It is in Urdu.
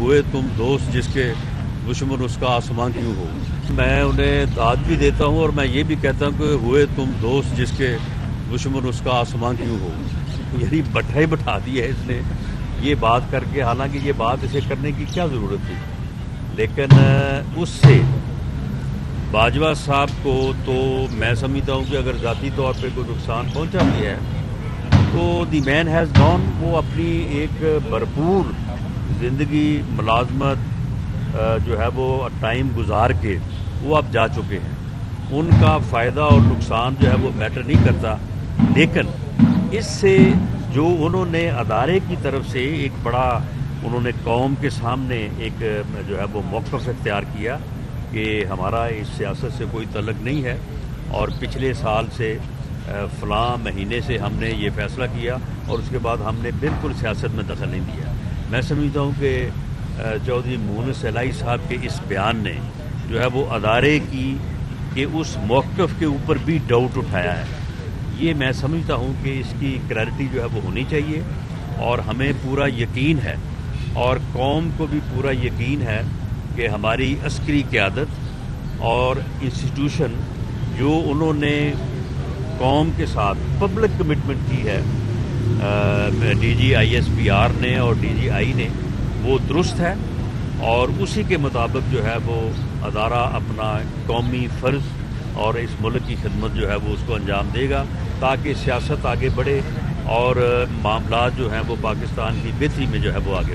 ہوئے تم دوست جس کے دشمن اس کا آسمان کیوں ہو. میں انہیں داد بھی دیتا ہوں اور میں یہ بھی کہتا ہوں کہ ہوئے تم دوست جس کے دشمن اس کا آسمان کیوں ہو. یعنی بٹھائی بٹھا دی ہے اس نے یہ بات کر کے، حالانکہ یہ بات اسے کرنے کی کیا ضرورت تھی. لیکن اس سے باجوہ صاحب کو تو میں سمجھتا ہوں کہ اگر ذاتی طور پہ کوئی نقصان پہنچا بھی ہے تو دی مین ہیز گون. وہ اپنی ایک بھرپور زندگی ملازمت جو ہے وہ ٹائم گزار کے وہ اب جا چکے ہیں. ان کا فائدہ اور نقصان جو ہے وہ میٹر نہیں کرتا. لیکن اس سے جو انہوں نے ادارے کی طرف سے ایک بڑا انہوں نے قوم کے سامنے ایک جو ہے وہ موقف اختیار کیا کہ ہمارا اس سیاست سے کوئی تعلق نہیں ہے، اور پچھلے سال سے فلاں مہینے سے ہم نے یہ فیصلہ کیا اور اس کے بعد ہم نے بالکل سیاست میں دخل نہیں دیا. میں سمجھتا ہوں کہ چودھری مونس الہی صاحب کے اس بیان نے جو ہے وہ ادارے کی کہ اس موقف کے اوپر بھی ڈاؤٹ اٹھایا ہے. یہ میں سمجھتا ہوں کہ اس کی کلیئرٹی جو ہے وہ ہونی چاہیے، اور ہمیں پورا یقین ہے اور قوم کو بھی پورا یقین ہے کہ ہماری عسکری قیادت اور انسٹیٹیوشن جو انہوں نے قوم کے ساتھ پبلک کمٹمنٹ کی ہے D G I S P R نے اور ڈی جی آئی نے، وہ درست ہے، اور اسی کے مطابق جو ہے وہ ادارہ اپنا قومی فرض اور اس ملک کی خدمت جو ہے وہ اس کو انجام دے گا، تاکہ سیاست آگے بڑھے اور معاملات جو ہیں وہ پاکستان کی بہتری میں جو ہے وہ آگے